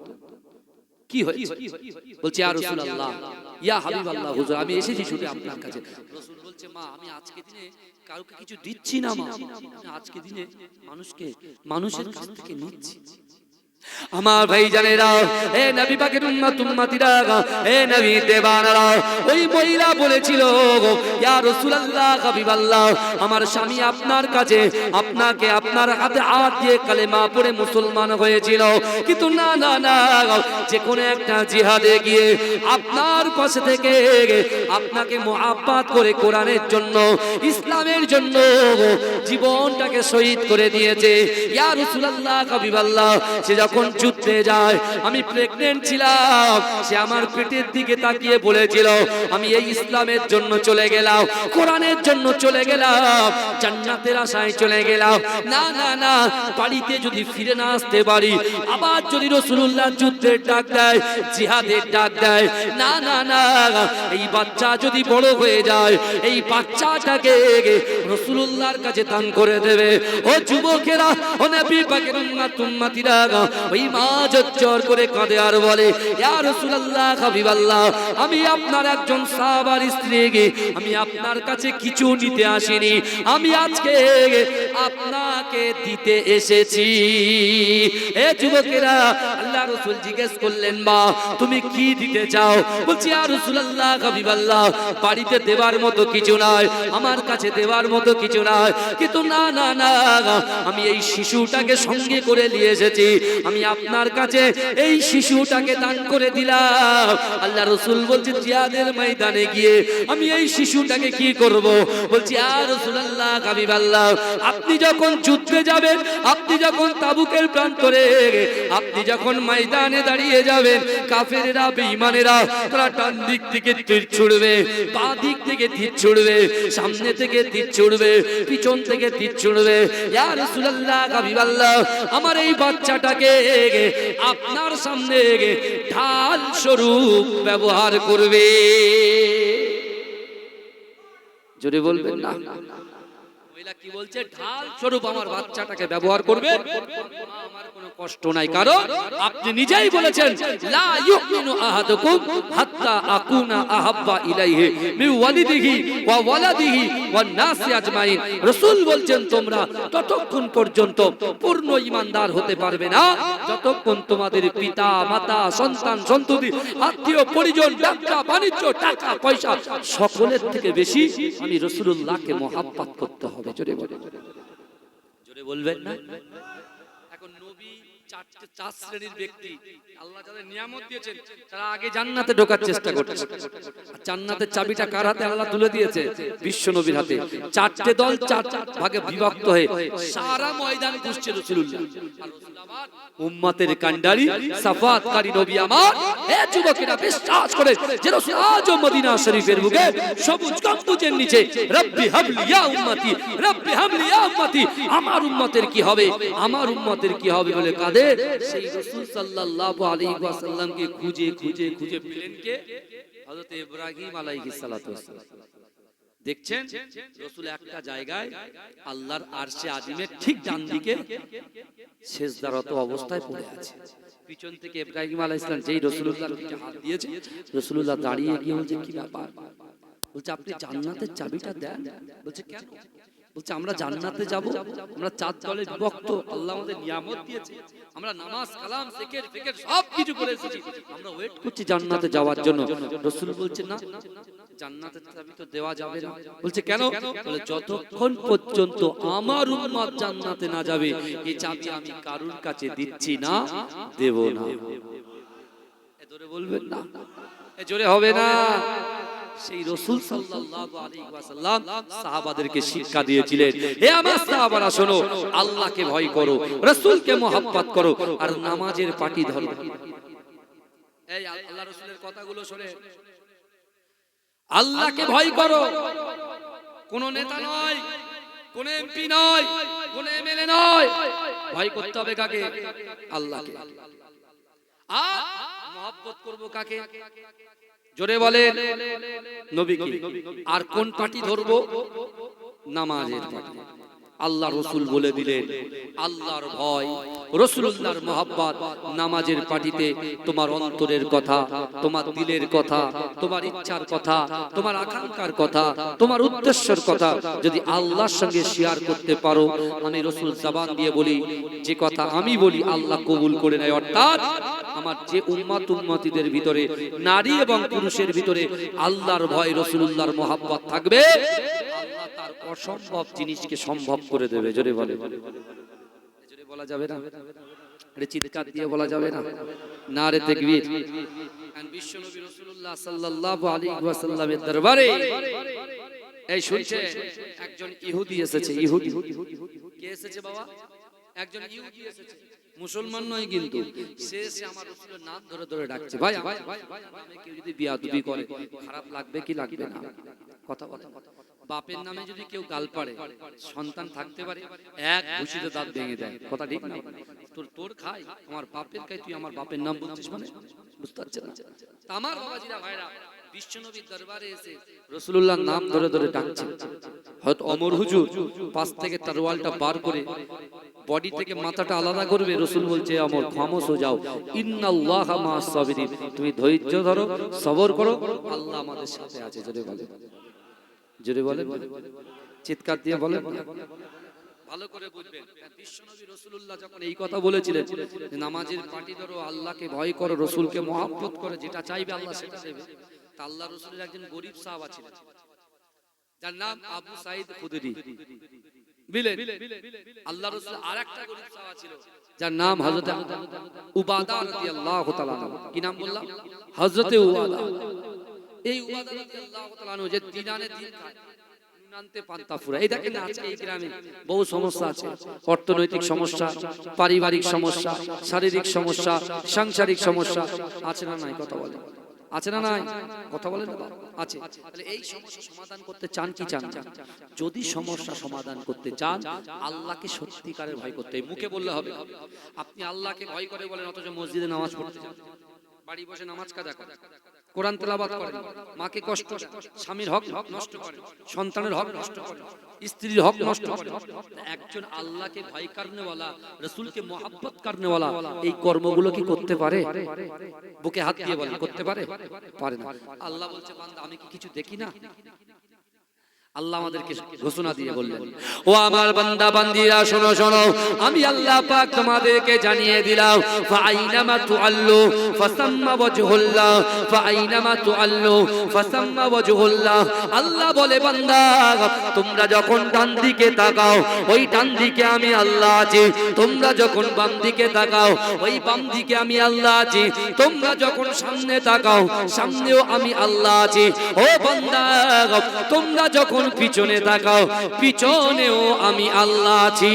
কি হয়েছে? বলছে ইয়া রাসূলুল্লাহ, ইয়া হাবিবাল্লাহ হুজুর, আমি এসেছি শুধু আপনার কাছে। রাসূল বলছে মা আমি আজকে দিনে কাউকে কিছু দিচ্ছি না মা, আজকে দিনে মানুষের কাছ থেকে নিচ্ছি। আমার ভাই জানেরা, এ নবী পাকের উম্মত উম্মতিরা, এ নবী দেবানারা, ওই মহিলা বলেছিল ইয়া রাসূলুল্লাহ হাবিবাল্লাহ, আমার স্বামী আপনার কাছে আপনাকে আপনার হাতে হাত দিয়ে কালেমা পড়ে মুসলমান হয়েছিল, কিন্তু না না না, যে কোন একটা জিহাদে গিয়ে আপনার পাশে থেকে আপনাকে মুহাব্বত করে কোরআনের জন্য ইসলামের জন্য জীবনটাকে শহীদ করে দিয়েছে। ইয়া রাসূলুল্লাহ হাবিবাল্লাহ, সে যখন যুদ্ধে যায়, আমি প্রেগন্যান্ট ছিলাম, সে আমার পেটের দিকে তাকিয়ে বলেছিল আমি এই ইসলামের জন্য চলে গেলাম, কোরআনের জন্য চলে গেলাম, জান্নাতের আশায় চলে গেলাম। না না না, বাড়িতে যদি ফিরে না আসতে পারি, আবার যদি রাসূলুল্লাহ যুদ্ধের ডাক দেয়, জিহাদের ডাক দেয়, না না না, এই বাচ্চা যদি বড় হয়ে যায়, এই বাচ্চাটাকে রাসূলুল্লাহর কাছে দান করে দেবে। ও যুবকেরা, ও নবী পাকের উম্মত উম্মতিরা, ওই মা জোর করে কাঁদে আর বলে ইয়া রাসূলুল্লাহ হাবিবাল্লাহ, আমি আপনার একজন সাহাবার স্ত্রী, আমি আপনার কাছে কিছু নিতে আসিনি, আমি আজকে আপনাকে দিতে এসেছি। এ যুবকেরা, আল্লাহ রাসূল জিজ্ঞেস করলেন মা তুমি কি দিতে চাও? বলছি ইয়া রাসূলুল্লাহ হাবিবাল্লাহ, বাড়িতে দেওয়ার মতো কিছু নাই, আমার কাছে দেওয়ার মতো কিছু নাই, কিন্তু না না না, আমি এই শিশুটাকে সঙ্গে করে নিয়ে এসেছি, আমি আপনার কাছে এই শিশুটাকে দান করে দিলাম। আল্লাহ রাসূল বলছে জিহাদের ময়দানে গিয়ে আমি এই শিশুটাকে কি করব? বলছি ইয়া রাসূলুল্লাহ হাবিবাল্লাহ, আপনি যখন যুদ্ধে যাবেন, আপনি যখন তাবুকের প্রান্তরে, আপনি যখন ময়দানে দাঁড়িয়ে যাবেন, কাফেররা বেঈমানেরা তারা ডান দিক থেকে তীর ছুড়বে, বাঁ দিক থেকে তীর ছুড়বে, সামনে থেকে তীর ছুড়বে, পিছন থেকে তীর ছুড়বে। ইয়া রাসূলুল্লাহ হাবিবাল্লাহ, আমার এই বাচ্চাটাকে আপনার সামনে ঢাল স্বরূপ ব্যবহার করবে। জোরে বলবেন না, মহিলা কি বলছে? ঢাল স্বরূপ আমার বাচ্চাটাকে ব্যবহার করবে, আমার কোনো কষ্ট নাই, কারণ আপনি নিজেই বলেছেন লা ইউমিনু আহাদুকুম হাত্তা আকুনা আহাব্বা ইলাইহি মিন ওয়ালিদিহি ওয়া ওয়ালাদিহি ওয়ান নাসি আজমাইন। রাসূল বলছেন তোমরা ততক্ষণ পর্যন্ত পূর্ণ ঈমানদার হতে পারবে না যতক্ষণ তোমাদের পিতা মাতা সন্তান সন্ততি আত্মীয় পরিজন ব্যবসা বাণিজ্য টাকা পয়সা সকলের থেকে বেশি আমি রাসূলুল্লাহকে মহব্বত করতে হবে। জোরে বলবেন না? এখন নবী চার শ্রেণীর ব্যক্তি আল্লাহ যাদের নিয়ামত দিয়েছেন, তারা আগে জান্নাতে ঢোকার চেষ্টা করছে। জান্নাতের চাবিটা কার হাতে? আল্লাহ তুলে দিয়েছে বিশ্ব নবীর হাতে। চারটে দল চার ভাগে বিভক্ত হয়ে সারা ময়দান ঘুরছে রাসূলুল্লাহ। উম্মতের কান্ডারি সাফাতকারী নবী আমার। এ যুবকেরা বিশ্বাস করে যে রাসূল আজ মদিনা শরীফের বুকে সবুজ গম্বুজের নিচে রব্বি হাবলি ইয়া উম্মতি, রব্বি হাবলি ইয়া উম্মতি, আমার উম্মতের কি হবে, আমার উম্মতের কি হবে বলে কাঁদে। সেই রাসূল সাল্লাল্লাহু আলাইহি ওয়াসাল্লামকে খুঁজে খুঁজে খুঁজে পেলেন কে? হযরত ইব্রাহিম আলাইহিস সালাতু ওয়াসসালাম। দেখছেন রাসূল একটা জায়গায় আল্লাহর আরশে আজিমের ঠিক ডান দিকে সিজদারত অবস্থায় পড়ে আছে। পিছন থেকে ইব্রাহিম আলাইহিস সালাম যেই রাসূলুল্লাহর দিকে হাত দিয়েছে, রাসূলুল্লাহ দাঁড়িয়ে গিয়ে বলছে কি ব্যাপার? বলছে আপনি জান্নাতের চাবিটা দেন। বলছে কেন? বলছে আমরা জান্নাতে যাব, আমরা চার দলে বিভক্ত, আল্লাহ আমাদের নিয়ামত দিয়েছে, আমরা নামাজ কালাম জিকির ফিকির সব কিছু করে এসেছি, আমরা ওয়েট করছি জান্নাতে যাওয়ার জন্য। রাসূল বলছে না, জান্নাতের চাবি তো দেওয়া যাবে না। বলছে কেন? বলে যতক্ষণ পর্যন্ত আমার উম্মত জান্নাতে না যাবে এই চাবি আমি কারুর কাছে দিচ্ছি না, দেব না। এ জোরে বলবেন না, এ জোরে হবে না। সেই রাসূল সাল্লাল্লাহু আলাইহি ওয়াসাল্লাম সাহাবাদেরকে শিক্ষা দিয়েছিলেন, হে আমার সাহাবারা শোনো, আল্লাহকে ভয় করো, রাসূলকে মহব্বত করো, আর নামাজের পাটি ধরো। এই আল্লাহ রাসূলের কথাগুলো শুনে আল্লাহকে ভয় করো, কোন নেতা নয়, কোন এমপি নয়, কোন এমএলএ নয়, ভয় করতে হবে কাকে? আল্লাহকে। আর মহব্বত করব কাকে? জোরে বলেন, নবীকে। আর কোন পাটি ধরবো? নামাজের পাটি। আল্লাহ রাসূল বলে দিলেন, আল্লাহর ভয়, রাসূলুল্লাহর মহব্বত নামাজের পাটিতে তোমার অন্তরের কথা, তোমার দিলের কথা, তোমার ইচ্ছার কথা, তোমার আকাঙ্ক্ষার কথা, তোমার উদ্দেশ্যের কথা যদি আল্লাহর সঙ্গে শেয়ার করতে পারো, আমি রাসূল জবান দিয়ে বলি, যে কথা আমি বলি আল্লাহ কবুল করে নেয়। অর্থাৎ আমার যে উম্মত উম্মতিদের ভিতরে নারী এবং পুরুষের ভিতরে আল্লাহর ভয়, রাসূলুল্লাহর মহব্বত থাকবে, আল্লাহ তার অসম্ভব জিনিসকে সম্ভব করে দেবে। জোরে বলে, জোরে বলা যাবে না, আরে চিৎকার দিয়ে বলা যাবে না, নারে তাকবীর। আর বিশ্বনবী রাসূলুল্লাহ সাল্লাল্লাহু আলাইহি ওয়াসাল্লামের দরবারে এই শুনছে একজন ইহুদি এসেছে। ইহুদি কে এসেছে বাবা? একজন ইহুদি এসেছে, মুসলমান নয় কিন্তু। সে আমার রাসূলের নাম ধরে ধরে ডাকছে, ভাই আমি কেউ যদি বিয়াদবি করে খারাপ লাগবে কি লাগবে না? কথা কথা বাপের নামে যদি কেউ গাল পাড়ে, সন্তান থাকতে পারে এক ঘুষিতে দাঁত ভেঙে দেয়। কথা ঠিক না? তোর খাই, আমার বাপের খাই, তুই আমার বাপের নাম বলছিস মানে? বুঝতে পারছেন না? আমার বাবাজিরা ভাইরা বিশ্বনবীর দরবারে এসে রাসূলুল্লাহর নাম ধরে ধরে ডাকছে। হযরত ওমর হুজুর পাশ থেকে তরওয়ালটা পার করে বডি থেকে মাথাটা আলাদা করবে, রাসূল বলছে ওমর খামোশ হয়ে যাও, ইন্নাল্লাহা মা'আস সাবিরিন, তুমি ধৈর্য ধরো, সবর করো, আল্লাহ আমাদের সাথে আছে। জোরে বলে, জোরে বলে, চিৎকার দিয়ে বলে, ভালো করে বুঝবেন। বিশ্বনবী রাসূলুল্লাহ যখন এই কথা বলেছিলেন যে নামাজের পাটি ধরো, আল্লাহকে ভয় করো, রাসূলকে মহব্বত করো, যেটা চাইবে আল্লাহ সেটা দেবে। তা আল্লাহ রাসূলের একজন গরীব সাহাবা ছিলেন, যার নাম আবু সাঈদ খুদরি। বিলেন আল্লাহ রাসূল আরেকটা গরীব সাহাবা ছিল, যার নাম হযরত উবাদা রাদিয়াল্লাহু তাআলা। কি নাম বললাম? হযরত উবাদা। এই উবাদা রাদিয়াল্লাহু তাআলা যে দিনানে দিন খায়, নুনান্তে পান্তা ফুরায়। এই দেখেন আজকে এই গ্রামে বহু সমস্যা আছে, অর্থনৈতিক সমস্যা, পারিবারিক সমস্যা, শারীরিক সমস্যা, সাংসারিক সমস্যা আছে না নাই? কথা বলেন, আছে না নাই? কথা বলেন না, আছে। তাহলে এই সমস্যা সমাধান করতে চান কি চান? যদি সমস্যা সমাধান করতে চান, আল্লাহকে সত্যিকারের ভয় করতে হবে। মুখে বললে হবে। আপনি আল্লাহকে ভয় করে বলেন, অথচ মসজিদে নামাজ পড়তে যান, বাড়ি বসে নামাজ কাজা করেন, কোরআন তেলাওয়াত করেন, মাকে কষ্ট দেন, স্বামীর হক নষ্ট করেন, সন্তানের হক নষ্ট করেন, স্ত্রীর হক নষ্ট করেন। একজন আল্লাহকে ভয় করনেওয়ালা, রাসূলকে মহব্বত করনেওয়ালা এই কর্মগুলো কি করতে পারে? বুকে হাত দিয়ে বলেন, করতে পারে? পারে না। আল্লাহ বলছে, বান্দা আমি কি কিছু দেখি না? আল্লাহ আমাদেরকে ঘোষণা দিয়ে বললেন, ও আমার বান্দা বান্দিরা শোনো শোনো, আমি আল্লাহ পাক তোমাদেরকে জানিয়ে দিলাম, ফাআইনামা তুআল্লু ফাসাম্মা ওয়াজহুল্লাহ, ফাআইনামা তুআল্লু ফাসাম্মা ওয়াজহুল্লাহ। আল্লাহ বলে, বান্দা তোমরা যখন ডান দিকে তাকাও, ওই ডান দিকে আমি আল্লাহ আছি। তোমরা যখন বাম দিকে তাকাও, ওই বাম দিকে আমি আল্লাহ আছি। তোমরা যখন সামনে তাকাও, সামনেও আমি আল্লাহ আছি। ও বান্দা, তোমরা যখন পিছনে তাকাও, পিছনেও আমি আল্লাহ আছি।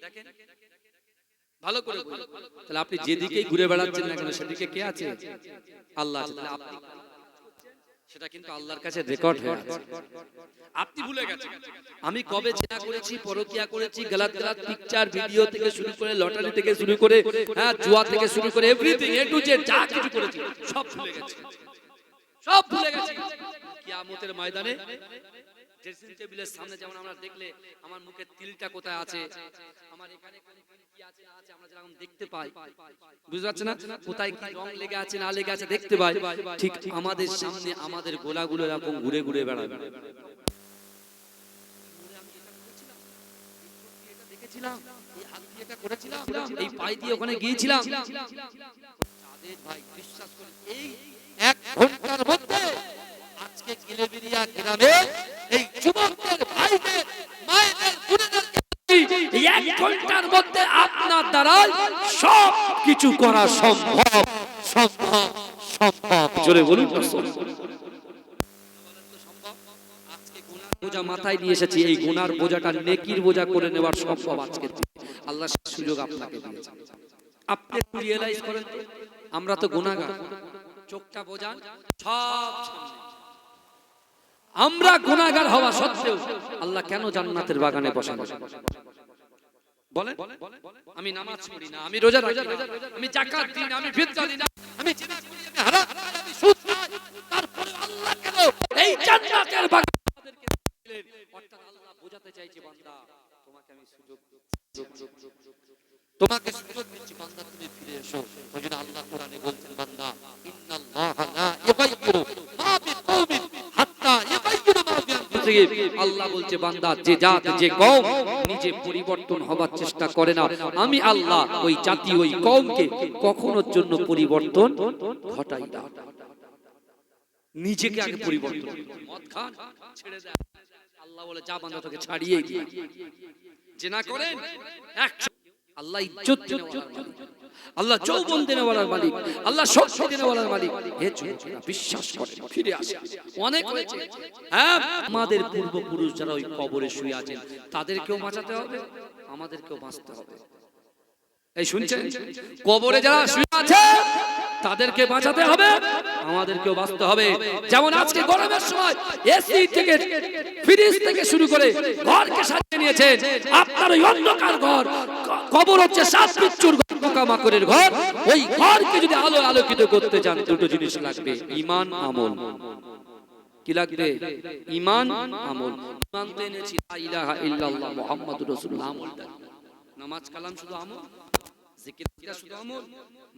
দেখেন ভালো করে, তাহলে আপনি যেদিকেই ঘুরে বেড়াচ্ছেন না কেন, সেদিকে কে আছে? আল্লাহ আছে। তাহলে আপনি সেটা কিন্তু আল্লাহর কাছে রেকর্ড হয়ে আছে। আপনি ভুলে গেছেন আমি কবে জেনা করেছি, পরকিয়া করেছি, গলত গলত পিকচার ভিডিও থেকে শুরু করে, লটারি থেকে শুরু করে, হ্যাঁ জুয়া থেকে শুরু করে, এভরিথিং এ টু জেড যা কিছু করেছি সব ভুলে গেছি, সব ভুলে গেছি। কিয়ামতের ময়দানে ড্রেসিং টেবিলের সামনে যেমন আমরা দেখলে আমার মুখের তিলটা কোথায় আছে, আমার এখানে কি আছে না আছে, আমরা যেরকম দেখতে পাই, বুঝতে পারছেন না, কোথায় কি রং লেগে আছে না লেগে আছে দেখতে পাই, ঠিক আমাদের সামনে আমাদের গোলাগুলো এরকম ঘুরে ঘুরে বেড়াবে। দেখেছিলাম, এই হাত দিয়ে এটা করেছিলাম, এই পায়ে দিয়ে ওখানে গিয়েছিলাম। তাদের ভাই বিশ্বাস করে এক ঘন্টার মধ্যে আজকে গিলেবিরিয়া গ্রামে এই যুবকদের ভাইদের মায়েদের বোনেদেরকে এই এক ঘন্টার মধ্যে আপনার দ্বারা সব কিছু করা সম্ভব সম্ভব সম্ভব। জোরে বলুন না সম্ভব। আজকে গুনার বোঝা মাথায় নিয়ে এসেছি, এই গুনার বোঝাটা নেকির বোঝা করে নেওয়ার সম্ভব আজকে আল্লাহ সুযোগ আপনাকে দিয়েছে। আপনি একটু রিয়েলাইজ করেন তো, আমরা তো গুনাহগার, চোখটা বোঝান সব সামনে। আমরা গুনাহগার হওয়া সত্ত্বেও আল্লাহ কেন জান্নাতের বাগানে বসান? বলেন, আমি নামাজ পড়ি না, আমি রোজা রাখি না, আমি যাকাত দিই না, আমি ফিতরা দিই না, আমি জিনা করি, আমি হারাম খাই, আমি সুদ খাই, তারপরে আল্লাহ কেন এই জান্নাতের বাগানে আমাদেরকে দিলেন? অর্থাৎ আল্লাহ বোঝাতে চাইছে, বান্দা তোমাকে আমি সুযোগ তোমাকে সুযোগ দিচ্ছি, বান্দা তুমি ফিরে এসো। ওইজন্য আল্লাহ কোরআনে বলছেন, বান্দা ইন্নাল্লাহা লা ইউগাইয়িরু মা বিকওমিন হাত্তা ইউগাইয়িরু মা বিআনফুসিহিম। আল্লাহ বলছে, বান্দা যে জাত যে কওম নিজে পরিবর্তন হবার চেষ্টা করে না, আমি আল্লাহ ওই জাতি ওই কওমকে কখনোর জন্য পরিবর্তন ঘটাই না। নিজেকে আগে পরিবর্তন, মদ খান ছেড়ে দেন, আল্লাহ বলে যা বান্দা তোকে ছাড়িয়ে দিয়ে। জিনা করেন, আল্লাহ ইজ্জত দেনেওয়ালার মালিক, আল্লাহ যৌবন দেনেওয়ালার মালিক, আল্লাহ শক্তি দেনেওয়ালার মালিক। হে যুবকেরা বিশ্বাস করে ফিরে আসে। অনেক হয়েছে, হ্যাঁ, আমাদের পূর্বপুরুষ যারা ওই কবরে শুয়ে আছেন তাদেরকেও বাঁচাতে হবে, আমাদেরকেও বাঁচতে হবে। এই শুনছেন, কবরে যারা শুয়ে আছে তাদেরকে বাঁচাতে হবে, আমাদেরকেও বাঁচতে হবে। যেমন আজকে গরমের সময় এসি থেকে ফ্রিজ থেকে শুরু করে ঘরকে সাজিয়ে নিয়েছেন, আপনার ওই অন্ধকার ঘর, কবর হচ্ছে সাত বিচ্ছুর পোকামাকড়ের ঘর, ওই ঘরকে যদি আলো আলোকিত করতে চান দুটো জিনিস লাগবে, ঈমান আমল। কি লাগবে? ঈমান আমল। ঈমান তো এনেছি লা ইলাহা ইল্লাল্লাহ মুহাম্মাদুর রাসূলুল্লাহ, আমল। নামাজ কালাম শুধু আমল, জিকির শুধু আমল,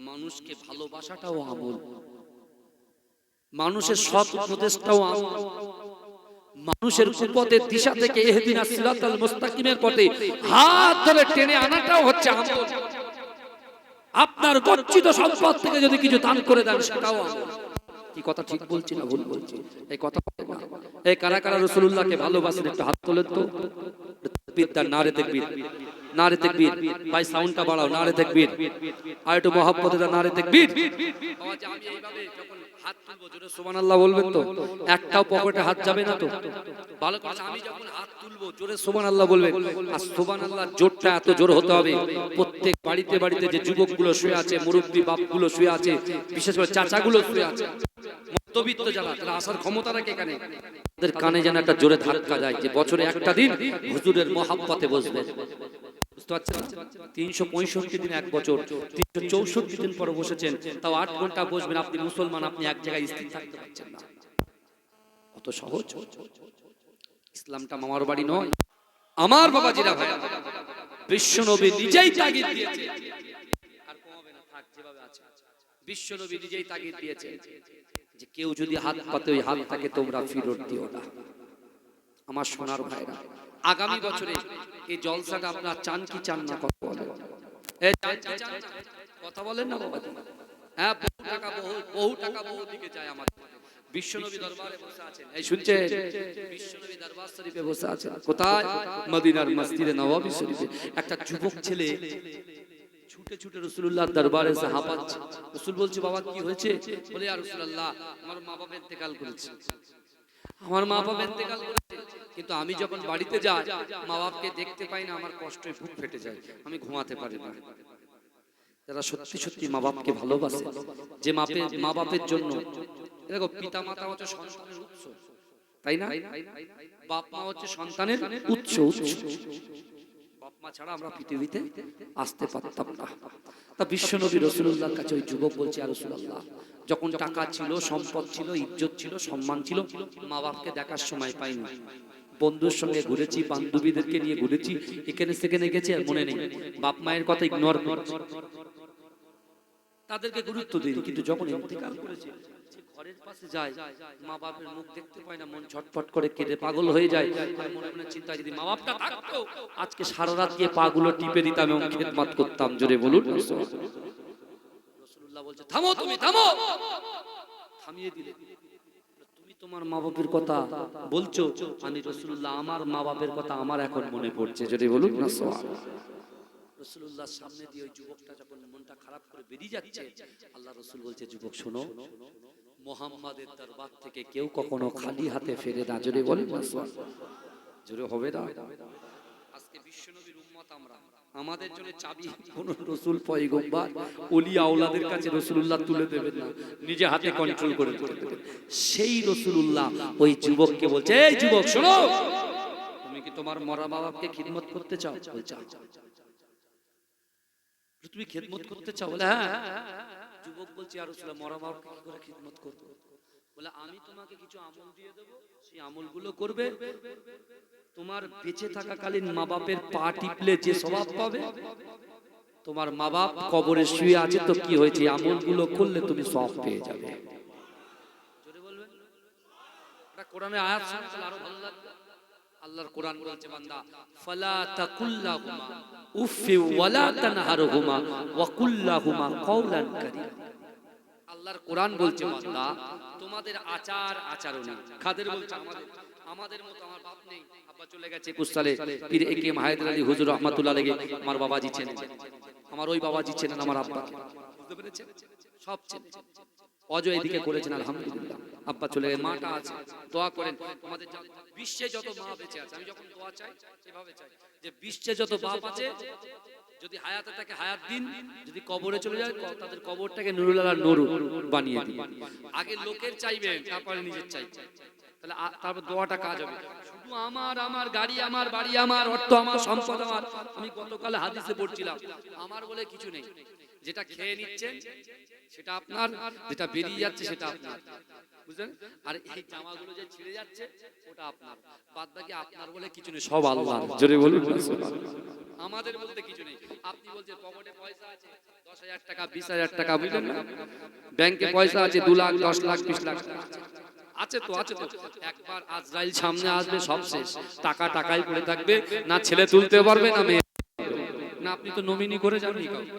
মানুষকে ভালোবাসাটাও আমল, মানুষের সৎ উপদেশটাও আমল, মানুষের কুপথের দিশা থেকে ইহদিনাস সিরাতাল মুস্তাকিমের পথে হাত ধরে টেনে আনাটাও হচ্ছে আমল। আপনার গচ্ছিত সম্পদ থেকে যদি কিছু দান করে দেন সেটাও আমল। কি কথা ঠিক বলছি না ভুল বলছি? এই কথা বলেন না। এই কারা কারা রাসূলুল্লাহকে ভালোবাসেন একটু হাত তোলেন তো। তাকবীর, নারে তাকবীর, নারে তাকবীর। ভাই সাউন্ডটা বাড়াও, নারে তাকবীর। আর একটু মহব্বতে দাও, নারে তাকবীর। আওয়াজ আমি এইভাবে যখন হাত তুলবো জোরে সুবহানাল্লাহ বলবেন তো? একটাও পকেটে হাত যাবে না তো? ভালো করে আমি যখন হাত তুলবো জোরে সুবহানাল্লাহ বলবেন। আর সুবহানাল্লাহর জোরটা এত জোর হতে হবে, প্রত্যেক বাড়িতে বাড়িতে যে যুবকগুলো শুয়ে আছে, মুরব্বি বাপগুলো শুয়ে আছে, বিশেষ করে চাচাগুলো শুয়ে আছে, মধ্যবিত্ত যারা, তারা আসার ক্ষমতা রাখে এখানে, তাদের কানে যেন একটা জোরে ধাক্কা যায় যে বছরে একটা দিন হুজুরের মহব্বতে বসবেন। বুঝতে পারছেন? 365 দিন এক বছর, 364 দিন পর বসেছেন, তাও 8 ঘন্টা বসবেন। আপনি মুসলমান, আপনি এক জায়গায় স্থির থাকতে পারছেন না। কত সহজ! ইসলামটা মামার বাড়ি নয়। আমার বাবাজিরা ভাই, বিশ্বনবী নিজেই তাগিদ দিয়েছে, আর কমাবে না, থাক যেভাবে আছে। বিশ্বনবী নিজেই তাগিদ দিয়েছে যে কেউ যদি হাত পাতে ওই হাতটাকে তোমরা ফেরত দিও না। আমার সোনার ভাইরা, আগামী বছরে এই জলসাটা আপনারা চান কি চান না? কথা বলেন, কথা বলেন না বাবা? হ্যাঁ, বহু টাকা বহু দিকে যায়। আমার বিশ্বনবী দরবারে বসে আছেন, এই শুনছেন? বিশ্বনবী দরবার শরীফে বসে আছেন। কোথায়? মদিনার মসজিদে নববী শরীফে। একটা যুবক ছেলে ছুটে ছুটে রাসূলুল্লাহর দরবারে এসে হাঁপাচ্ছে। রাসূল বলছে, বাবা কি হয়েছে? বলে, ইয়া রাসূলুল্লাহ, আমার মা বাবা ইন্তেকাল করেছে, আমার মা বাবা ইন্তেকাল করেছে, কিন্তু আমি যখন বাড়িতে যাই মা বাবাকে দেখতে পাই না, আমার কষ্টে বুক ফেটে যায়, আমি ঘুমাতে পারি না। যারা সত্যি সত্যি মা বাবাকে ভালোবাসে, যে মা বাপের জন্য, দেখো পিতা মাতা হচ্ছে সন্তানের উৎস, তাই না? বাপ মা হচ্ছে সন্তানের উৎস। বাপ মা ছাড়া আমরা পৃথিবীতে আসতে পারতাম না। তা বিশ্বনবী রাসূলুল্লাহর কাছে ওই যুবক বলছে, ইয়া রাসূলুল্লাহ, যখন টাকা ছিল, সম্পদ ছিল, ইজ্জত ছিল, সম্মান ছিল, মা বাপকে দেখার সময় পাইনি। বন্ধুর সঙ্গে ঘুরেছি, বান্ধবীদেরকে নিয়ে ঘুরেছি, এখানে সেখানে গেছি, আর মনে নেই। বাপ মায়ের কথা ইগনোর করছি, তাদেরকে গুরুত্ব দিই। কিন্তু যখন ইন্তেকাল করেছে, ঘরের পাশে যায়, মা বাপের মুখ দেখতে পায় না, মন ছটফট করে কেঁদে পাগল হয়ে যায়। আর মনে মনে চিন্তা, যদি মা বাপটা থাকতো আজকে সারা রাত গিয়ে পাগুলো টিপে দিতাম এবং খেদমত করতাম। জোরে বলুন। রাসূলুল্লাহ বলছে, থামো তুমি, থামো। থামিয়ে দিলে। তুমি তোমার মা বাপের কথা বলছো, আমি রাসূলুল্লাহ আমার মা বাপের কথা আমার এখন মনে পড়ছে, যদি বলুন না সুবহানাল্লাহ। রাসূলুল্লাহর সামনে দিয়ে ওই যুবকটা যখন মনটা খারাপ করে বেরিয়ে যাচ্ছে, আল্লাহ রাসূল বলছে, যুবক শোনো, মুহাম্মাদের দরবার থেকে কেউ কখনো খালি হাতে ফেরে না, যদি বলুন না সুবহানাল্লাহ। জোরে হবে না? আজকে বিশ্বনবীর উম্মত আমরা, আমাদের জন্য চাবি কোন রাসূল পয়গম্বর ওলি আওলাদের কাছে রাসূলুল্লাহ তুলে দেবেন না, নিজে হাতে কন্ট্রোল করে দেবেন। সেই রাসূলুল্লাহ ওই যুবককে বলছে, এই যুবক শোনো, তুমি কি তোমার মরা বাবাকে খিদমত করতে চাও? বলছে তুমি খিদমত করতে চাও? বলে হ্যাঁ। যুবক বলছে, ইয়া রাসূলুল্লাহ, মরা বাবাকে কি করে খিদমত করব? বলে আমি তোমাকে কিছু আমল দিয়ে দেব, সেই আমলগুলো করবে, তোমার বেঁচে থাকাকালীন মা বাপের পা টিপলে যে সওয়াব পাবে, তোমার মা বাপ কবরে শুয়ে আছে তো কি হয়েছে, আমলগুলো করলে তুমি সওয়াব পেয়ে যাবে। জোরে বলবেন। এটা কোরআনের আয়াত শুনলে আরো ভালো লাগবে। আল্লাহর কোরআন বলছে, বান্দা ফালা তাকুল্লাহুমা উফি ওয়ালা তানহারহুমা ওয়া কুল্লাহুমা কাওলান কারীম। আল্লাহর কোরআন বলছে, বান্দা তোমাদের আচার আচরণে, কাদের বলছে? আমাদের মতো। আমার বাপ নেই, আব্বা চলে গেছে 21 সালে, পীর একে মাহেদুর আলী হুজুর রাহমাতুল্লাহ আলাইহি আমার বাবাজি ছিলেন, আমার ওই বাবাজি ছিলেন আমার আব্বাকে, বুঝতে পেরেছেন? সব ছিলেন, অজয় এদিকে করেছেন আলহামদুলিল্লাহ। আব্বা চলে গেছে, মাটা আছে, দোয়া করেন। আমাদের বিশ্বে যত মা বেঁচে আছে, আমি যখন দোয়া চাই এভাবে চাই যে বিশ্বে যত বাপ আছে যদি হায়াতে থাকে হায়াত দিন, যদি কবরে চলে যায় তাদের কবরটাকে নুরুল আলা নূর বানিয়ে দিন। আগে লোকের চাইবেন, তারপরে নিজের চাইবেন, তাহলে তারপর দোয়াটা কাজ হবে। শুধু আমার গাড়ি, আমার বাড়ি, আমার অর্থ, আমার সম্পদ আমার, আমি গতকাল হাদিসে পড়ছিলাম, আমার বলে কিছু নেই। যেটা খেয়ে নিচ্ছেন সেটা আপনার, যেটা বেরিয়ে যাচ্ছে সেটা আপনার, বুঝলেন? আর এই জামাগুলো যে ছিঁড়ে যাচ্ছে ওটা আপনার, বাদ বাকি আপনার বলে কিছু নেই, সব আল্লাহর। জোরে বলুন আমাদের বলতে কিছু নেই। আপনি বলছেন পকেটে পয়সা আছে 10,000 টাকা 20,000 টাকা, বুঝলেন না? ব্যাংকে পয়সা আছে 2 লাখ 10 লাখ 20 লাখ আছে তো, আছে তো। একবার আজরাইল সামনে আসবে, সব শেষ, টাকা টাকাই পড়ে থাকবে, না ছেলে তুলতে পারবে না মেয়ে না। আপনি তো নমিনি করে যাননি কাউকে,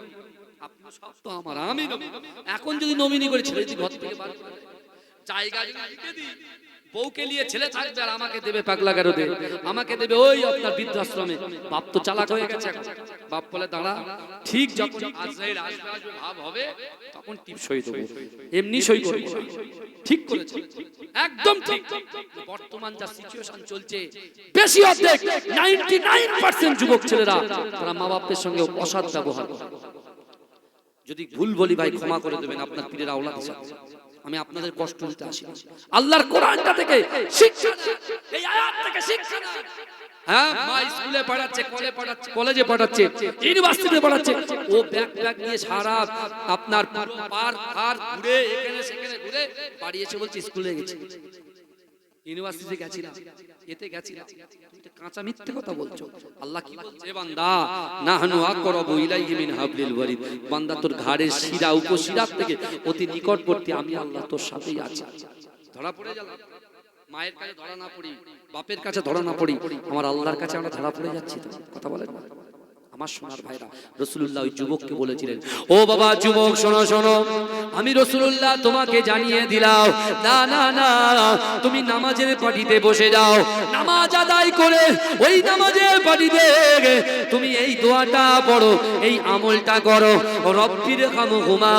আপনি সব তো আমার, আমি এখন যদি নমিনি করে ছেলে যদি ঘর থেকে বার করে জায়গা যদি লিখে দিই, বউকে নিয়ে ছেলে থাকবে আর আমাকে দেবে পাগলা গারদে, আমাকে দেবে ওই আপনার বৃদ্ধাশ্রমে। বাপ তো চালাক হয়ে গেছে এখন। বাপ বলে দাঁড়া, ঠিক যখন আজরাইল আসবে ভাব হবে তখন টিপ সই দেবো, এমনি সই করব। ঠিক করেছে, একদম ঠিক। বর্তমান যা সিচুয়েশন চলছে, বেশি অর্ধেক 99% যুবক ছেলেরা তারা মা বাপের সঙ্গে অসৎ ব্যবহার করে। যদি ভুল বলি ভাই ক্ষমা করে দেবেন, আপনার পীরের আওলাদ হিসেবে আমি আপনাদের কষ্ট দিতে আসি। আল্লাহর কোরআনটা থেকে শিক্ষা, এই আয়াত থেকে শিক্ষা। হ্যাঁ, মা স্কুলে পড়াচ্ছে, কলেজে পড়াচ্ছে, ইউনিভার্সিটিতে পড়াচ্ছে, ও ব্যাগ নিয়ে সারা আপনার পার ঘুরে এখানে সেখানে ঘুরে বাড়ি এসে বলছে স্কুলে গেছি, ইউনিভার্সিটিতে গেছি না, এতে গেছি না। তুমি তো কাঁচা মিথ্যে কথা বলছো। আল্লাহ কি বলছে? বান্দা নাহনু আকরাবু ইলাইহি মিন হাবলিল ওয়ারিদ, বান্দা তোর ঘাড়ের শিরা উপশিরা থেকে অতি নিকটবর্তী আমি আল্লাহ তোর সাথেই আছি। ধরা পড়ে গেল, মায়ের কাছে ধরা না পড়ি, বাপের কাছে ধরা না পড়ি, আমার আল্লাহর কাছে আমরা ধরা পড়ে যাচ্ছি। তো কথা বলেন না আমার সোনার ভাইরা। রাসূলুল্লাহ ওই যুবককে বলেছিলেন, ও বাবা যুবক শোনো শোনো, আমি রাসূলুল্লাহ তোমাকে জানিয়ে দিলাম, না না না, তুমি নামাজের পাটিতে বসে যাও, নামাজ আদায় করে ওই নামাজের পাটিতে তুমি এই দোয়াটা পড়ো, এই আমলটা করো, রব্বির হামহুমা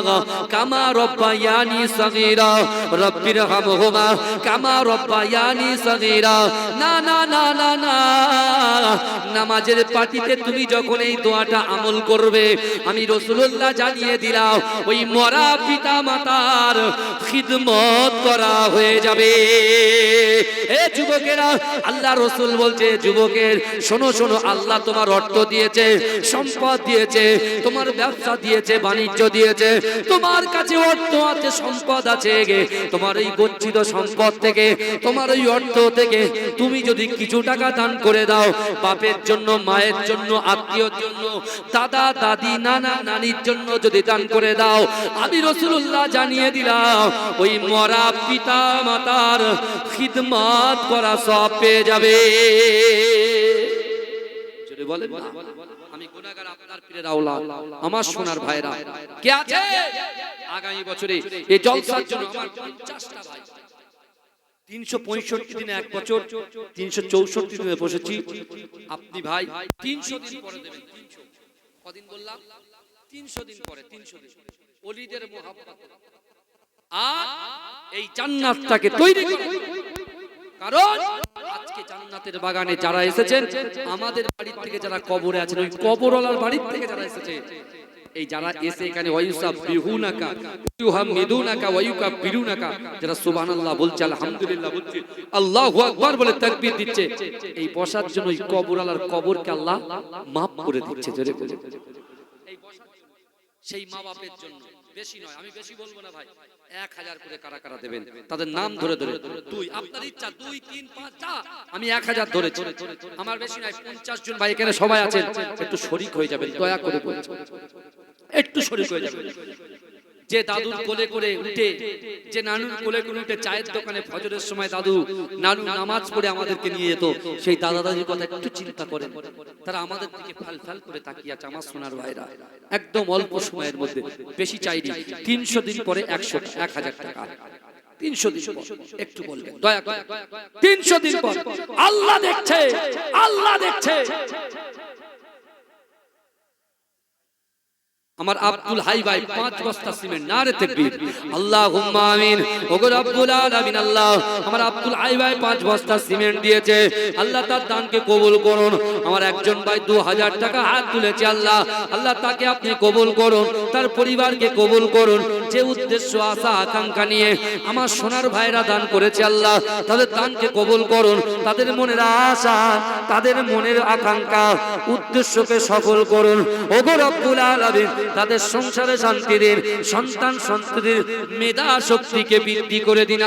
কামা রব্বায়ানি সগীরা, রব্বির হামহুমা কামা রব্বায়ানি সগীরা। না না না না না, নামাজের পাটিতে তুমি যখন এই দোয়াটা আমল করবে, আমি রাসূলুল্লাহ জানিয়ে দিলাম ওই মরা পিতা মাতার খিদমত করা হয়ে যাবে। এ যুবকেরা, আল্লাহ রাসূল বলছে, যুবকের শোনো শোনো, আল্লাহ তোমার অর্থ দিয়েছে, সম্পদ দিয়েছে, তোমার ব্যবসা দিয়েছে, বাণিজ্য দিয়েছে, তোমার কাছে অর্থ আছে, সম্পদ আছে, তোমার এই গচ্ছিত সম্পদ থেকে, তোমার এই অর্থ থেকে তুমি যদি কিছু টাকা দান করে দাও, বাপের জন্য, মায়ের জন্য, আত্মীয়র জন্য, দাদা দাদি নানা নানির জন্য যদি দান করে দাও, আমি রাসূলুল্লাহ জানিয়ে দিলাম ওই মরা পিতা মাতার খিদমত করা সব পেয়ে যাবে। যদি বলেন আমি গুনাহগার, আপনার পীরের আওলাদ, আমার সোনার ভাইরা কে আছে? আগামী বছরে এই জলসার জন্য আমার 50টা ভাই 365 দিনে এক বছর 364 দিনে বসেছি। আপনি ভাই 300 দিন পরে দেবেন। 300 কদিন বললাম? 300 দিন পরে। 300 দিন ওলিদের মোহাব্বত আর এই জান্নাতটাকে তৈরি করুন। কারণ আজকে জান্নাতের বাগানে যারা এসেছেন, আমাদের বাড়ি থেকে যারা কবরে আছেন, ওই কবরওয়ালার বাড়ি থেকে যারা এসেছে, এই যারা এসে এখানে ওয়ায়ুসাবিহুনাকা ইউহামিদুনাকা ওয়ায়ুকাব্বিরুনাকা, যারা সুবহানাল্লাহ বলছে, আলহামদুলিল্লাহ বলছে, আল্লাহু আকবার বলে তাকবীর দিচ্ছে, এই বসার জন্য ওই কবরওয়ালার কবরকে আল্লাহ maaf করে দিচ্ছে। জোরে বলে এই বসার সেই মা বাপের জন্য বেশি নয়, আমি বেশি বলবো না ভাই, 1000 করে কারা কারা দেবেন তাদের নাম ধরে ধরে, দুই আপনার ইচ্ছা 2 3 5 যা, আমি 1000 ধরেছি, আমার বেশি নয়। 50 জন ভাই এখানে সবাই আছেন, একটু শরীক হয়ে যাবেন দয়া করে, একটু শরীক হয়ে যাবেন। যে দাদুর কোলে করে উঠে, যে নানুর কোলে করে উঠে চায়ের দোকানে ফজরের সময় দাদু নানু নামাজ পড়ে আমাদেরকে নিয়ে যেত, সেই দাদা দাদির কথা একটু চিন্তা করেন। তারা আমাদের দিকে ফাল ফাল করে তাকিয়ে আছে। আমার সোনার ভাইরা, একদম অল্প সময়ের মধ্যে, বেশি চাইনি, 300 দিন পরে 1000 টাকা। 300 দিন পর একটু বলবেন দয়া করে, 300 দিন পর আল্লাহ দেখছে, আল্লাহ দেখছে। আমার আব্দুল হাই ভাই 5 বস্তা সিমেন্ট, নারে তাকবীর, আল্লাহুম্মা আমিন। ওগো রব্বুল আলামিন, আল্লাহ আমার আব্দুল হাই ভাই 5 বস্তা সিমেন্ট দিয়েছে, আল্লাহ তার দানকে কবুল করুন। আমার একজন ভাই 2000 টাকা হাত তুলেছে, আল্লাহ আল্লাহ তাকে আপনি কবুল করুন, তার পরিবারকে কবুল করুন। যে উদ্দেশ্য আশা আকাঙ্ক্ষা নিয়ে আমার সোনার ভাইরা দান করেছে, আল্লাহ তাদের দানকে কবুল করুন, তাদের মনের আশা, তাদের মনের আকাঙ্ক্ষা, উদ্দেশ্যকে সফল করুন। ওগো রব্বুল আলামিন, তাদের সংসারে শান্তি দিন, সন্তান সন্ততির মেধা শক্তিকে বৃদ্ধি করে দিন।